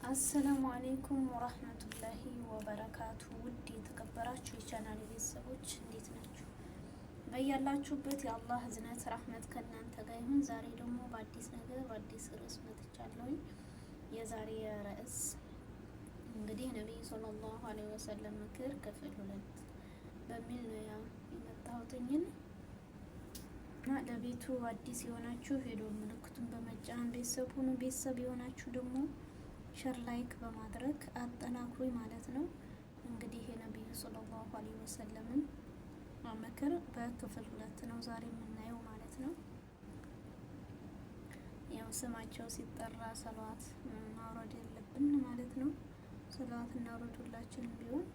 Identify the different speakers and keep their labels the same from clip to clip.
Speaker 1: አሰላሙ አሌይኩም ወራህመቱላሂ ወበረካቱ። ውድ የተከበራችሁ የቻናል ቤተሰቦች እንዴት ናችሁ? በያላችሁበት የአላህ እዝነት ረህመት ከእናንተ ጋር ይሁን። ዛሬ ደግሞ በአዲስ ነገር በአዲስ ርዕስ መጥቻለሁኝ። የዛሬ ርዕስ እንግዲህ ነቢዩ ሰለላሁ ዐለይሂ ወሰለም ምክር ክፍል 2 በሚል ነው የመጣሁትኝን እና ለቤቱ አዲስ የሆናችሁ የደወል ምልክቱን በመጫን ቤተሰብ ሁኑ። ቤተሰብ የሆናችሁ ደግሞ ሸር ላይክ በማድረግ አጠናክሩኝ ማለት ነው። እንግዲህ የነቢዩ ሰለላሁ ዐለይሂ ወሰለምን ምክር በክፍል 2 ነው ዛሬ የምናየው ማለት ነው። ያው ስማቸው ሲጠራ ሰለዋት ማውረድ የለብን ማለት ነው። ሰለዋት እናውረድ ሁላችንም ቢሆን።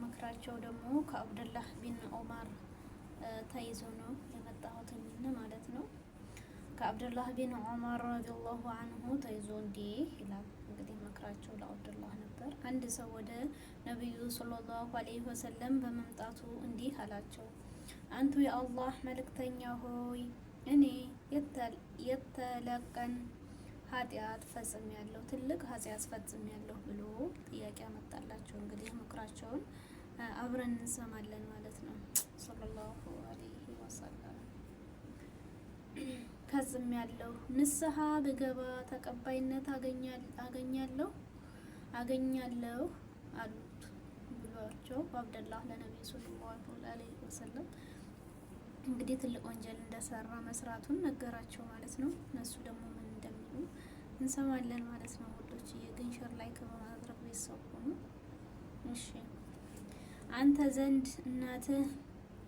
Speaker 1: ምክራቸው ደግሞ ከአብደላህ ቢን ዑመር ተይዞ ነው የመጣሁት ማለት ነው። ከአብደላህ ቢን ዑመር ረዲየላሁ አንሁ ተይዞ እንዲህ ይላል። እንግዲህ ምክራቸው ለአብደላህ ነበር። አንድ ሰው ወደ ነቢዩ ሰለላሁ ዐለይሂ ወሰለም በመምጣቱ እንዲህ አላቸው፣ አንቱ የአላህ መልእክተኛ ሆይ እኔ የተለቀን ኃጢአት ፈጽሜያለሁ፣ ትልቅ ኃጢአት ፈጽሜያለሁ ብሎ ጥያቄ አመጣላቸው። እንግዲህ ምክራቸውን አብረን እንሰማለን ማለት ነው። ሰለላሁ ዐለይሂ ወሰለም ፈጽሜያለሁ፣ ንስሐ ብገባ ተቀባይነት አገኛለሁ አሉት ብሏቸው አብደላህ ለነቢዩ ሰለላሁ ዐለይሂ ወሰለም እንግዲህ ትልቅ ወንጀል እንደሰራ መስራቱን ነገራቸው ማለት ነው። እነሱ ደግሞ ምን እንደሚሉ እንሰማለን ማለት ነው። ወዶች የግን ሸር ላይ በማድረግ ቤተሰብ ሆኑ። እሺ አንተ ዘንድ እናትህ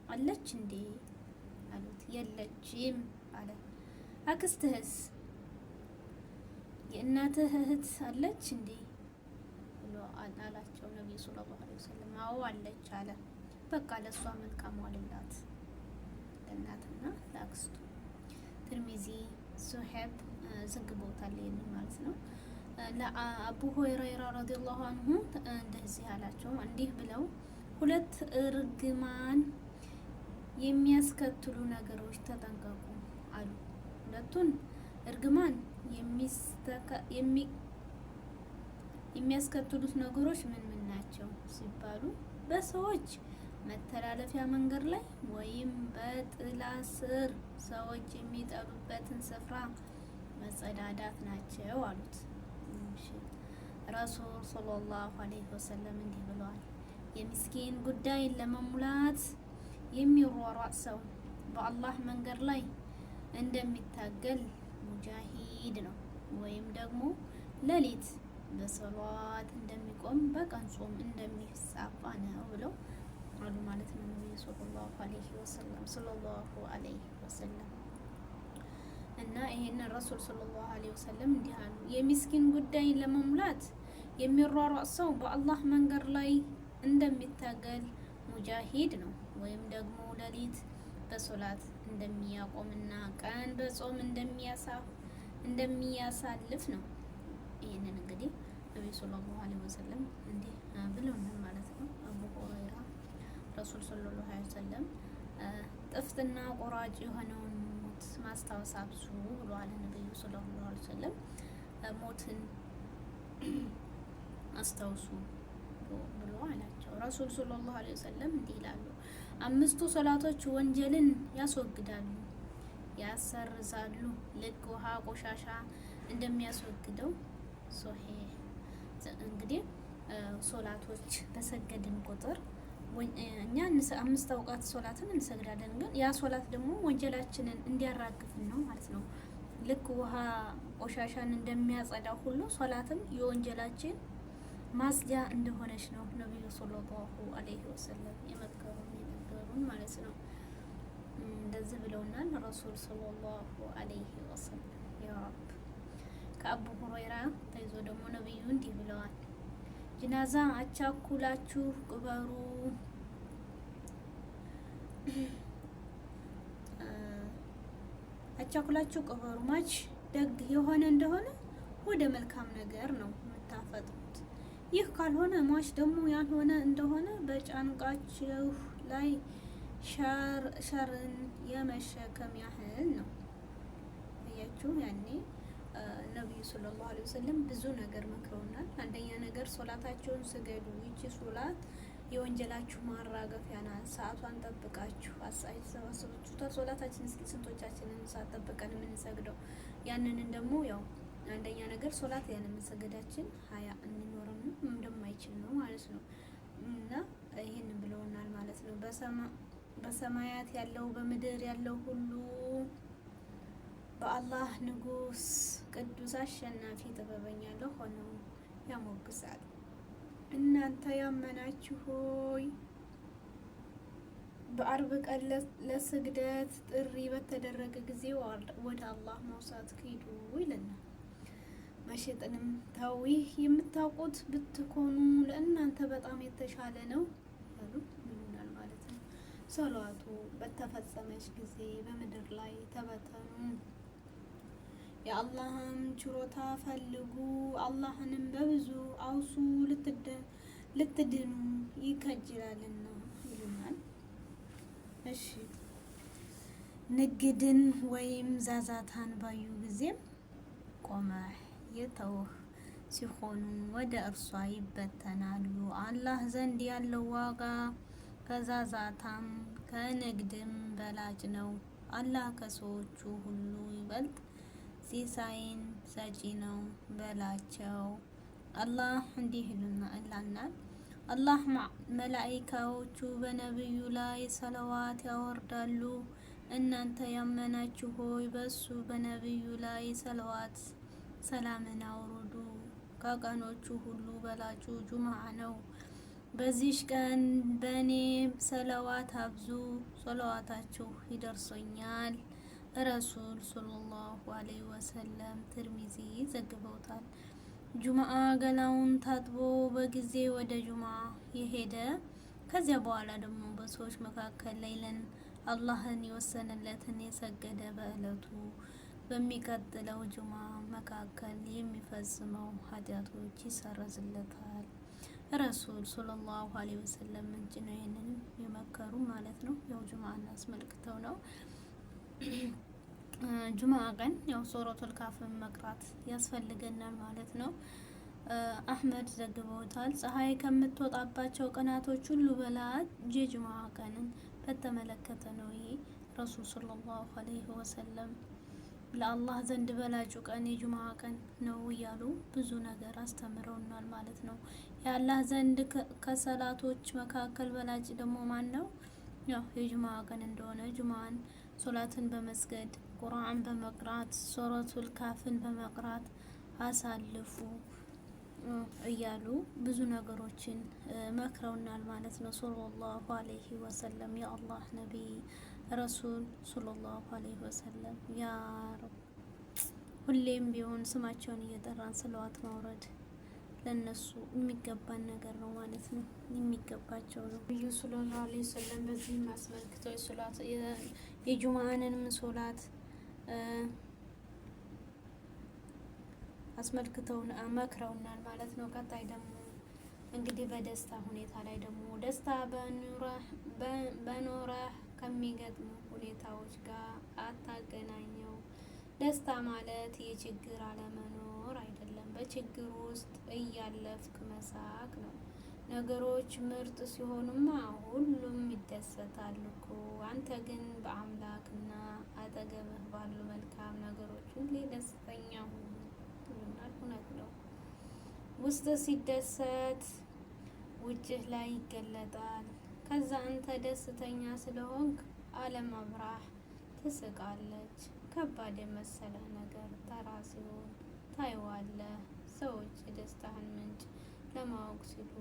Speaker 1: አለች እንዴ አሉት። የለችም አለ። አክስትህስ የእናትህ እህት አለች እንዴ ብሎ አላቸው ነብዩ ሰለላሁ ዐለይሂ ወሰለም። አዎ አለች አለ። በቃ ለሷ መልካም ዋልላት፣ ለእናትና ለአክስቱ። ትርሚዚ ሱሐብ ዘግቦታል ይሄንን ማለት ነው። ለአቡ ሁረይራ ረዲየላሁ አንሁ እንደዚህ አላቸው፣ እንዲህ ብለው ሁለት እርግማን የሚያስከትሉ ነገሮች ተጠንቀቁ አሉ። ሁለቱን እርግማን የሚያስከትሉት ነገሮች ምን ምን ናቸው ሲባሉ በሰዎች መተላለፊያ መንገድ ላይ ወይም በጥላ ስር ሰዎች የሚጠሉበትን ስፍራ መጸዳዳት ናቸው አሉት። ረሱል ሰለላሁ ዐለይሂ ወሰለም እንዲህ ብለዋል፣ የምስኪን ጉዳይን ለመሙላት የሚሯሯጥ ሰው በአላህ መንገድ ላይ እንደሚታገል ሙጃሂድ ነው፣ ወይም ደግሞ ሌሊት በሰላት እንደሚቆም በቀን ጾም እንደሚጻፋ ነው ብለው አሉ ማለት ነው ነብዩ ሰለላሁ ዐለይሂ ወሰለም። እና ይሄን ረሱል ሰለላሁ ዐለይሂ ወሰለም እንዲህ አሉ፣ የምስኪን ጉዳይን ለመሙላት የሚሯሯጥ ሰው በአላህ መንገድ ላይ እንደሚታገል ሙጃሂድ ነው፣ ወይም ደግሞ ሌሊት በሶላት እንደሚያቆምና ቀን በጾም እንደሚያሳልፍ ነው። ይህንን እንግዲህ ነብዩ ሰለላሁ ዐለይሂ ወሰለም እንዲህ ብለውናል ማለት ነው። አቡ ሁረይራ ረሱል ሰለላሁ ዐለይሂ ወሰለም ጥፍጥና ቆራጭ የሆነውን ሞት ማስታወስ አብዙ ብለዋል ነብዩ ሰለላሁ ዐለይሂ ወሰለም። ሞትን አስታውሱ ብሎ አላቸው። ረሱል ሰለላሁ ዐለይሂ ወሰለም እንዲህ ይላሉ፣ 5 ሶላቶች ወንጀልን ያስወግዳሉ፣ ያሰርዛሉ፣ ልክ ውሃ ቆሻሻ እንደሚያስወግደው። ሶሂህ እንግዲህ ሶላቶች በሰገድን ቁጥር እኛ 5 አውቃት ሶላትን እንሰግዳለን፣ ግን ያ ሶላት ደግሞ ወንጀላችንን እንዲያራግፍን ነው ማለት ነው። ልክ ውሃ ቆሻሻን እንደሚያጸዳው ሁሉ ሶላትም የወንጀላችን ማጽጃ እንደሆነች ነው ነብዩ ሰለላሁ ዐለይሂ ወሰለም የመከሩን ማለት ነው። እንደዚህ ብለውናል ረሱል ሰለላሁ ዐለይሂ ወሰለም። ያ ረብ። ከአቡ ሁረይራ ተይዞ ደግሞ ነብዩ እንዲህ ብለዋል፣ ጅናዛ አቻኩላችሁ ቅበሩ፣ ማች ደግ የሆነ እንደሆነ ወደ መልካም ነገር ነው የምታፈጥሩት። ይህ ካልሆነ ሟች ደግሞ ያልሆነ እንደሆነ በጫንቃችሁ ላይ ሸርን የመሸከም ያህል ነው። እያችሁ ያኔ ነብዩ ሰለላሁ ዐለይሂ ወሰለም ብዙ ነገር መክረውናል። አንደኛ ነገር ሶላታቸውን ስገዱ። ይቺ ሶላት የወንጀላችሁ ማራገፊያ ናት። ሰዓቷን ጠብቃችሁ አሳይተዋሰባችሁታ። ሶላታችን እስኪ ስንቶቻችንን ሰዓት ጠብቀን የምንሰግደው? ያንንን ደግሞ ያው አንደኛ ነገር ሶላት ያለ መሰገዳችን ሀያ እንኖርም እንደማይችል ነው ማለት ነው። እና ይህንን ብለውናል ማለት ነው። በሰማያት ያለው በምድር ያለው ሁሉ በአላህ ንጉስ ቅዱስ አሸናፊ ጥበበኛ ለሆነው ያሞግሳል። እናንተ ያመናችሁ ሆይ በአርብ ቀን ለስግደት ጥሪ በተደረገ ጊዜ ወደ አላህ መውሳት ሂዱ ይለናል። መሸጥንም ተው፣ ይህ የምታውቁት ብትኮኑ ለእናንተ በጣም የተሻለ ነው ያሉ ይሉናል ማለት ነው። ሰላቱ በተፈጸመች ጊዜ በምድር ላይ ተበተኑ፣ የአላህም ችሮታ ፈልጉ፣ አላህንም በብዙ አውሱ ልትድኑ ይከጅላልና ይሉናል። እሺ ንግድን ወይም ዛዛታን ባዩ ጊዜም ቆመ የተውህ ሲሆኑ ወደ እርሷ ይበተናሉ። አላህ ዘንድ ያለው ዋጋ ከዛዛታም ከንግድም በላጭ ነው። አላህ ከሰዎቹ ሁሉ ይበልጥ ሲሳይን ሰጪ ነው በላቸው። አላህ እንዲህ ይላናል። አላህ መላኢካዎቹ በነብዩ ላይ ሰለዋት ያወርዳሉ። እናንተ ያመናችሁ ሆይ በሱ በነብዩ ላይ ሰለዋት ሰላምን አውርዱ። ከቀኖቹ ሁሉ በላጩ ጁምዓ ነው። በዚሽ ቀን በእኔ ሰለዋት አብዙ፣ ሰለዋታችሁ ይደርሶኛል። ረሱል ሰለላሁ ዐለይሂ ወሰለም ትርሚዚ ዘግበውታል። ጁምዓ ገላውን ታጥቦ በጊዜ ወደ ጁምዓ የሄደ ከዚያ በኋላ ደግሞ በሰዎች መካከል ሌሊትን አላህን የወሰነለትን የሰገደ በእለቱ በሚቀጥለው ጁምዓ መካከል የሚፈጽመው ኃጢአቶች ይሰረዝለታል። ረሱል ሰለላሁ ዐለይሂ ወሰለም እንጂ ነው ይሄንን የመከሩ ማለት ነው። ያው ጁምዓን አስመልክተው ነው። ጁምዓ ቀን ያው ሱረቱል ካፍን መቅራት ያስፈልገናል ማለት ነው። አህመድ ዘግበውታል። ፀሐይ ከምትወጣባቸው ቀናቶች ሁሉ በላይ የጁምዓ ቀንን በተመለከተ ነው። ይሄ ረሱል ሰለላሁ ዐለይሂ ወሰለም ለአላህ ዘንድ በላጩ ቀን የጁምዓ ቀን ነው እያሉ ብዙ ነገር አስተምረውናል ማለት ነው። የአላህ ዘንድ ከሰላቶች መካከል በላጭ ደግሞ ማን ነው? ያው የጁምዓ ቀን እንደሆነ ጁምዓን ሶላትን በመስገድ ቁርአን በመቅራት ሱረቱል ካፍን በመቅራት አሳልፉ እያሉ ብዙ ነገሮችን መክረውናል ማለት ነው። ሰለላሁ ዐለይሂ ወሰለም የአላህ ነቢይ ረሱል ሰለላሁ ዐለይሂ ወሰለም ያ ረብ ሁሌም ቢሆን ስማቸውን እየጠራን ስለዋት ማውረድ ለነሱ የሚገባን ነገር ነው ማለት ነው። የሚገባቸው ነው። ነብዩ ሰለላሁ ዐለይሂ ወሰለም በዚህ አስመልክተው ሶላት የጁምዓንንም ሶላት አስመልክተው መክረውናል ማለት ነው። ቀጣይ ደግሞ እንግዲህ በደስታ ሁኔታ ላይ ደግሞ ደስታ በኖረህ ከሚገጥሙ ሁኔታዎች ጋር አታገናኘው። ደስታ ማለት የችግር አለመኖር አይደለም፣ በችግር ውስጥ እያለፍክ መሳቅ ነው። ነገሮች ምርጥ ሲሆኑማ ሁሉም ይደሰታል እኮ። አንተ ግን በአምላክና አጠገብህ ባሉ መልካም ነገሮች ሁሌ ደስተኛ ሁኑ ይሉናል። እውነት ነው። ውስጥ ሲደሰት ውጭህ ላይ ይገለጣል። ከዛ አንተ ደስተኛ ስለሆንክ ዓለም አብራህ ትስቃለች። ከባድ የመሰለ ነገር ተራ ሲሆን ታይዋለህ። ሰዎች የደስታህን ምንጭ ለማወቅ ሲሉ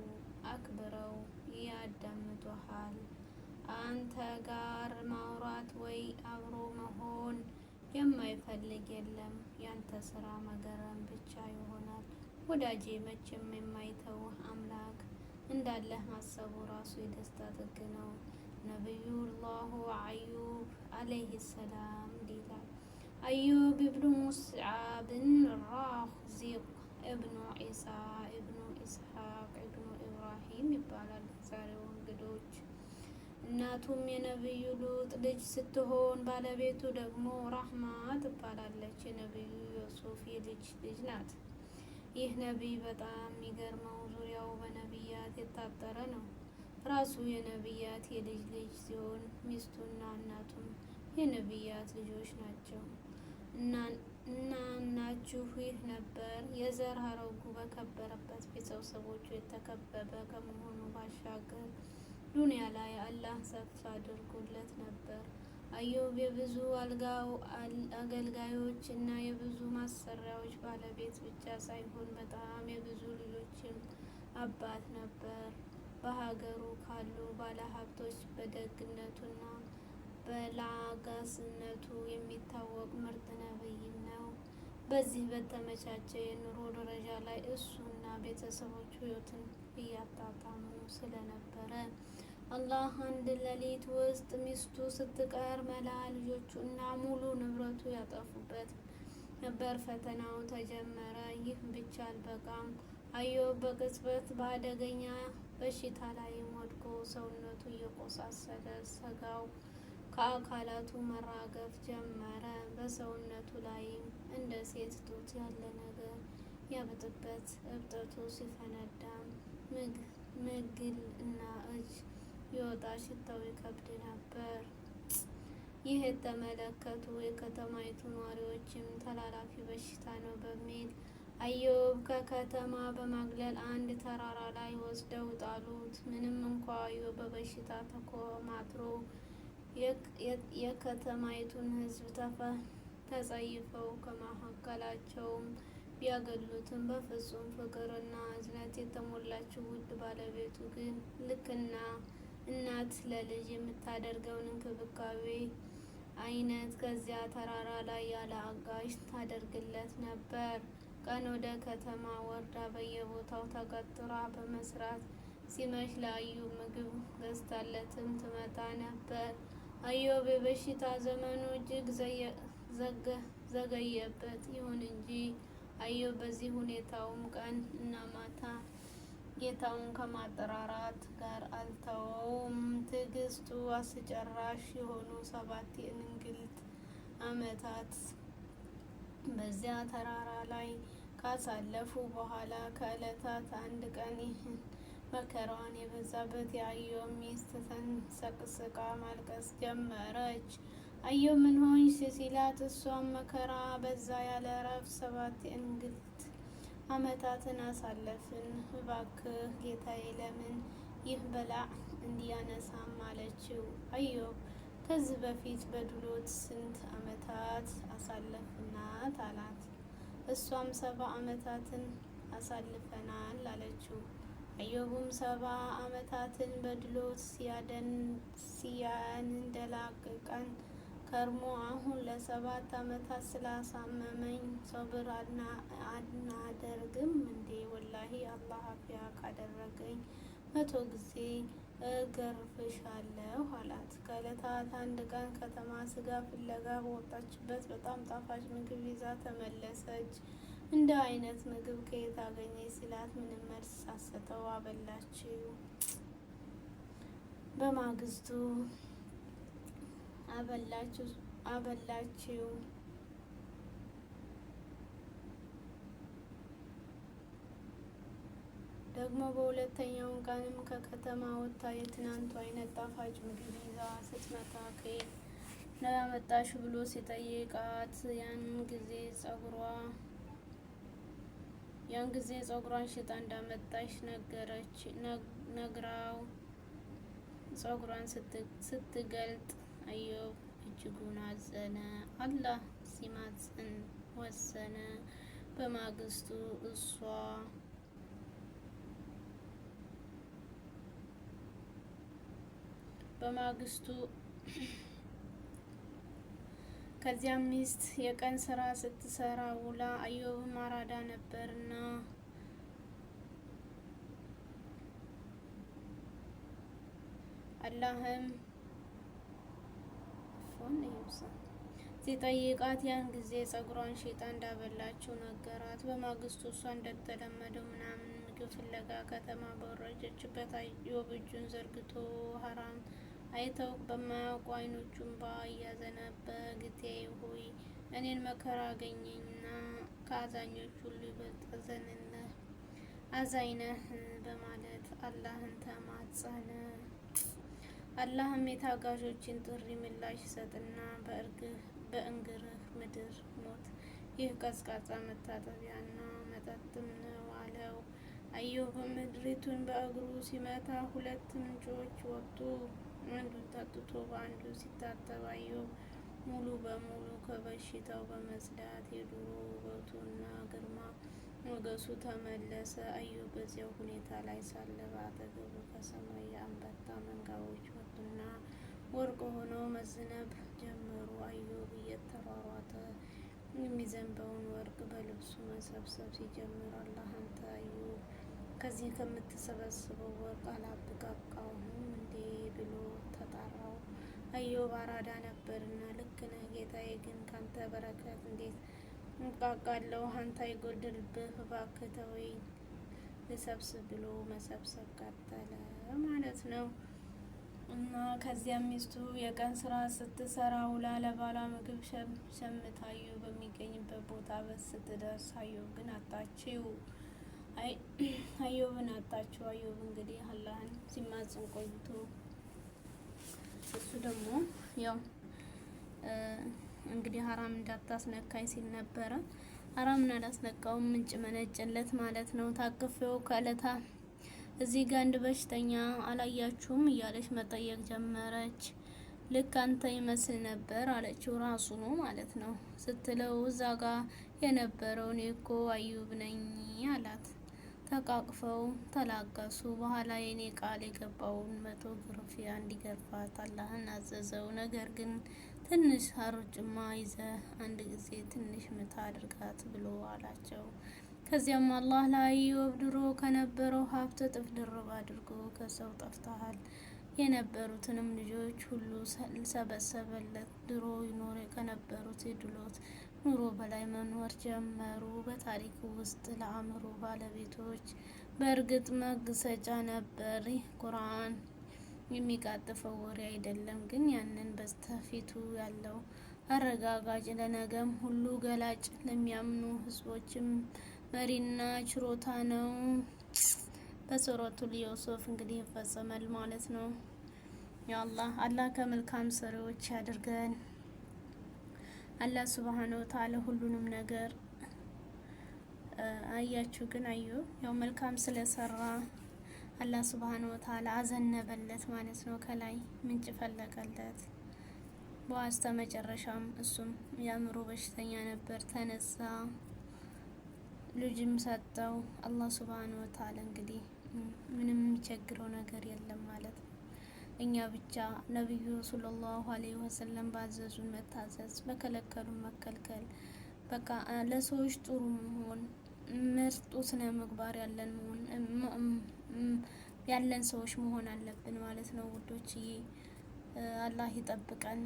Speaker 1: አክብረው ያዳምጡሃል። አንተ ጋር ማውራት ወይ አብሮ መሆን የማይፈልግ የለም። ያንተ ስራ መገረም ብቻ ይሆናል። ወዳጄ መቼም የማይተውህ አምላክ እንዳለህ ማሰቡ ራሱ የደስታ ጥግ ነው። ነቢዩላሁ አዩብ አለይሂ ሰላም ይላል። አዩብ ኢብኑ ሙስዓብን ራኽዚቅ ኢብኑ ኢሳ ኢብኑ ኢስሐቅ ኢብኑ ኢብራሂም ይባላል። ዛሬው እንግዶች እናቱም የነቢዩ ሉጥ ልጅ ስትሆን ባለቤቱ ደግሞ ራህማ ትባላለች። የነቢዩ ዩሱፍ የልጅ ልጅ ናት። ይህ ነቢይ በጣም የሚገርመው ዙሪያው በነቢያት የታጠረ ነው። ራሱ የነቢያት የልጅ ልጅ ሲሆን ሚስቱና እናቱም የነቢያት ልጆች ናቸው። እናናችሁ ይህ ነበር። የዘር ሀረጉ በከበረበት ቤተሰቦቹ የተከበበ ከመሆኑ ባሻገር ዱንያ ላይ አላህ ሰፍ አድርጎለት ነበር። አዩብ የብዙ አገልጋዮች እና የብዙ ማሰሪያዎች ባለቤት ብቻ ሳይሆን በጣም የብዙ ልጆችም አባት ነበር። በሀገሩ ካሉ ባለሀብቶች በደግነቱና በላጋስነቱ የሚታወቅ ምርጥ ነብይም ነው። በዚህ በተመቻቸ የኑሮ ደረጃ ላይ እሱና ቤተሰቦቹ ህይወትን እያጣጣሙ ስለነበረ አላህ አንድ ሌሊት ውስጥ ሚስቱ ስትቀር መላ ልጆቹ እና ሙሉ ንብረቱ ያጠፉበት ነበር። ፈተናው ተጀመረ። ይህ ብቻ አልበቃም። አዩብ በቅጽበት በአደገኛ በሽታ ላይ ወድቆ ሰውነቱ እየቆሳሰለ ስጋው ከአካላቱ መራገፍ ጀመረ። በሰውነቱ ላይም እንደ ሴት ጡት ያለ ነገር ያበጥበት፣ እብጠቱ ሲፈነዳ ምግል እና እጅ ይወጣ፣ ሽታው ይከብድ ነበር። ይህ የተመለከቱ የከተማይቱ ነዋሪዎችም ተላላፊ በሽታ ነው በሚል አዩብ ከከተማ በማግለል አንድ ተራራ ላይ ወስደው ጣሉት። ምንም እንኳ አዩብ በበሽታ ተኮማትሮ የከተማይቱን ሕዝብ ተጸይፈው ከመካከላቸውም ቢያገሉትም በፍጹም ፍቅርና እዝነት የተሞላችው ውድ ባለቤቱ ግን ልክና እናት ለልጅ የምታደርገውን እንክብካቤ አይነት ከዚያ ተራራ ላይ ያለ አጋዥ ታደርግለት ነበር። ቀን ወደ ከተማ ወርዳ በየቦታው ተቀጥራ በመስራት ሲመሽ ለአዩብ ምግብ ገዝታለትም ትመጣ ነበር። አዩብ የበሽታ ዘመኑ እጅግ ዘገየበት። ይሁን እንጂ አዩብ በዚህ ሁኔታውም ቀን እና ማታ ጌታውን ከማጠራራት ጋር አልተወውም። ትዕግስቱ አስጨራሽ የሆኑ 7 የእንግልት ዓመታት በዚያ ተራራ ላይ ካሳለፉ በኋላ ከዕለታት አንድ ቀን ይህን መከራዋን የበዛበት የአዩብ ሚስት ተንሰቅስቃ ማልቀስ ጀመረች። አዩብ ምን ሆንሽ ሲላት እሷም መከራ በዛ ያለ እረፍት 7 የእንግልት ዓመታትን አሳለፍን። እባክህ ጌታዬ ለምን ይህ በላዕ እንዲያነሳም አለችው። አዩብ ከዚህ በፊት በድሎት ስንት ዓመታት አሳለፍናት አላት። እሷም 70 ዓመታትን አሳልፈናል አለችው። አዩብም 70 ዓመታትን በድሎት ሲያንደላቅቀን ከርሞ አሁን ለ7 ዓመታት ስላሳመመኝ ሶብር አናደርግም እንዴ? ወላሂ አላህ አፊያ ካደረገኝ 100 ጊዜ እገርፍሻለሁ አላት። ከዕለታት አንድ ቀን ከተማ ስጋ ፍለጋ በወጣችበት በጣም ጣፋጭ ምግብ ይዛ ተመለሰች። እንደ አይነት ምግብ ከየት አገኘች ሲላት ምንም መልስ ሳትሰጠው በማግስቱ አበላችው። ደግሞ በሁለተኛው ቀንም ከከተማ ወጥታ የትናንቱ አይነት ጣፋጭ ምግብ ይዛ ስትመጣ ከየት ነው ያመጣሽው ብሎ ሲጠይቃት ያን ጊዜ ጸጉሯን ሽጣ እንዳመጣች ነግራው ጸጉሯን ስትገልጥ አዩብ እጅጉን አዘነ። አላህ ሲማጽን ወሰነ። በማግስቱ ከዚያም ሚስት የቀን ስራ ስትሰራ ውላ አዩብም አራዳ ነበርና አላህም ሲጠይቃት ያን ጊዜ ጸጉሯን ሽጣ እንዳበላችው ነገራት። በማግስቱ እሷ እንደተለመደው ምግብ ፍለጋ ከተማ በወረደችበት አዩብ እጁን ዘርግቶ ሀራም አይተው በማያውቁ አይኖቹ እንባ እያዘነበ ጌቴ ሆይ እኔን መከራ አገኘኝና ከአዛኞች ሁሉ ይበልጥ አዛኝ ነህ በማለት አላህን ተማጸነ። አላህም የታጋዦችን ጥሪ ምላሽ ይሰጥና በእንግርህ ምድር ሞት፣ ይህ ቀዝቃዛ መታጠቢያና መጠጥም ነው አለው። አዩብ ምድሪቱን በእግሩ ሲመታ 2 ምንጮች ወጡ። አንዱን ጠጥቶ በአንዱ ሲታጠብ አዩብ ሙሉ በሙሉ ከበሽታው በመጽዳት የድሮ ውበቱና ግርማ ሞገሱ ተመለሰ። አዩብ በዚያው ሁኔታ ላይ ሳለ በአጠገቡ ከሰማይ የአንበጣ መንጋዎች ወጡና ወርቅ ሆነው መዝነብ ጀመሩ። አዩብ እየተሯሯጠ የሚዘንበውን ወርቅ በልብሱ መሰብሰብ ሲጀምር አላህ አንተ አዩብ ከዚህ ከምትሰበስበው ወርቅ አላብቃቃውም እንዴ ብሎ ተጣራው። አዩብ አራዳ ነበርና ልክ ነህ ጌታዬ፣ ግን ካንተ በረከት እንዴት እብቃቃለሁ? አንተ አይጎድልብህ፣ እባክህ ተወኝ ልሰብስብ ብሎ መሰብሰብ ቀጠለ ማለት ነው። እና ከዚያም ሚስቱ የቀን ስራ ስትሰራ ውላ ለባሏ ምግብ ሸምታ አዩብ በሚገኝበት ቦታ ስትደርስ አዩብን አጣችው። አዩብ እንግዲህ አላህን ሲማጽን ቆይቶ እሱ ደግሞ ያው እንግዲህ ሀራም እንዳታስነካኝ ሲል ነበረ። ሀራምን አላስነካውም፣ ምንጭ መነጨለት ማለት ነው። ታቅፌው ከእለታ እዚህ ጋር አንድ በሽተኛ አላያችሁም እያለች መጠየቅ ጀመረች። ልክ አንተ ይመስል ነበር አለችው። ራሱ ነው ማለት ነው ስትለው እዛ ጋር የነበረው እኔ እኮ አዩብ ነኝ አላት። ተቃቅፈው ተላቀሱ። በኋላ የኔ ቃል የገባውን 100 ግርፊያ እንዲገርፋት አላህን አዘዘው። ነገር ግን ትንሽ ሀሩጭማ ይዘ አንድ ጊዜ ትንሽ ምታ አድርጋት ብሎ አላቸው። ከዚያም አላህ ለአዩብ ድሮ ከነበረው ሀብት እጥፍ ድርብ አድርጎ ከሰው ጠፍተሃል የነበሩትንም ልጆች ሁሉ ሰበሰበለት። ድሮ ይኖር ከነበሩት የድሎት ኑሮ በላይ መኖር ጀመሩ። በታሪኩ ውስጥ ለአእምሮ ባለቤቶች በእርግጥ መግሰጫ ነበር። ይህ ቁርአን የሚቃጥፈው ወሬ አይደለም፣ ግን ያንን በስተፊቱ ያለው አረጋጋጭ ለነገም ሁሉ ገላጭ ለሚያምኑ ህዝቦችም መሪና ችሮታ ነው። በሱረቱል ዩሱፍ እንግዲህ ይፈጸማል ማለት ነው። አላህ ከመልካም ሰሪዎች ያድርገን። አላህ ሱብሃነሁ ወተዓላ ሁሉንም ነገር አያችሁ። ግን አዩብ ያው መልካም ስለሰራ አላህ ሱብሃነሁ ወተዓላ አዘነበለት ማለት ነው። ከላይ ምንጭ ፈለቀለት። በዋስተ መጨረሻም እሱም የአእምሮ በሽተኛ ነበር፣ ተነሳ፣ ልጅም ሰጠው። አላህ ሱብሃነሁ ወተዓላ እንግዲህ ምንም የሚቸግረው ነገር የለም ማለት ነው። እኛ ብቻ ነብዩ ሰለላሁ ዐለይሂ ወሰለም ባዘዙን መታዘዝ፣ በከለከሉን መከልከል፣ በቃ ለሰዎች ጥሩ መሆን፣ ምርጡ ስነ ምግባር ያለን ሰዎች መሆን አለብን ማለት ነው ውዶችዬ። አላህ ይጠብቀን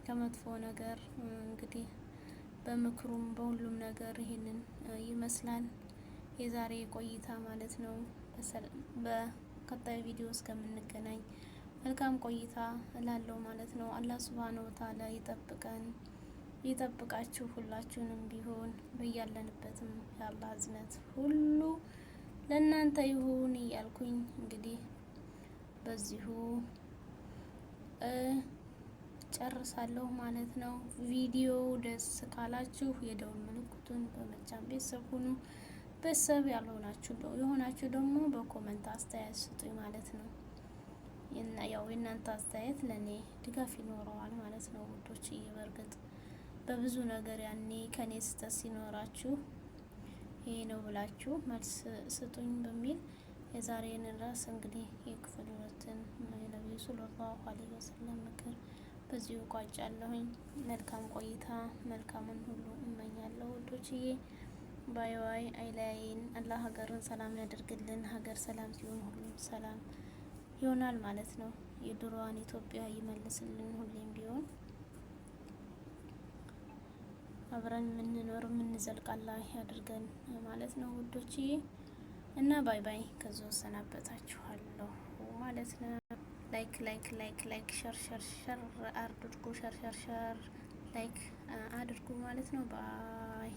Speaker 1: ከመጥፎ ነገር። እንግዲህ በምክሩም በሁሉም ነገር ይሄንን ይመስላል የዛሬ ቆይታ ማለት ነው። በቀጣይ ቪዲዮ እስከምንገናኝ መልካም ቆይታ እላለሁ ማለት ነው። አላህ ሱብሃነሁ ወተዓላ ይጠብቀን፣ ይጠብቃችሁ ሁላችሁንም ቢሆን በያለንበትም የአላህ እዝነት ሁሉ ለእናንተ ይሁን እያልኩኝ እንግዲህ በዚሁ ጨርሳለሁ ማለት ነው። ቪዲዮ ደስ ካላችሁ የደውል ምልክቱን በመጫን ቤተሰብ ሁኑ። ቤተሰብ ያልሆናችሁ የሆናችሁ ደግሞ በኮመንት አስተያየት ስጡኝ ማለት ነው። ያው የእናንተ አስተያየት ለእኔ ድጋፍ ይኖረዋል ማለት ነው ውዶች። በእርግጥ በብዙ ነገር ያኔ ከኔ ስህተት ሲኖራችሁ ይሄ ነው ብላችሁ መልስ ስጡኝ በሚል የዛሬን ራስ እንግዲህ የክፍል 2ን የነብዩ ሰለላሁ ዐለይሂ ወሰለም ምክር በዚሁ ቋጫለሁኝ። መልካም ቆይታ፣ መልካምን ሁሉ እመኛለሁ ውዶችዬ። ባይ ባይ። አይለያይን። አላህ ሀገርን ሰላም ያደርግልን። ሀገር ሰላም ሲሆን ሁሉም ሰላም ይሆናል ማለት ነው። የድሮዋን ኢትዮጵያ ይመልስልን። ሁሌም ቢሆን አብረን የምንኖር የምንዘልቅ አላህ ያድርገን ማለት ነው ውዶችዬ። እና ባይ ባይ። ከዛ ሰናበታችኋለሁ ማለት ነው። ላይክ ላይክ ላይክ ላይክ ሸር ሸር ሸር አድርጉ። ሸር ሸር ሸር ላይክ አድርጉ ማለት ነው። ባይ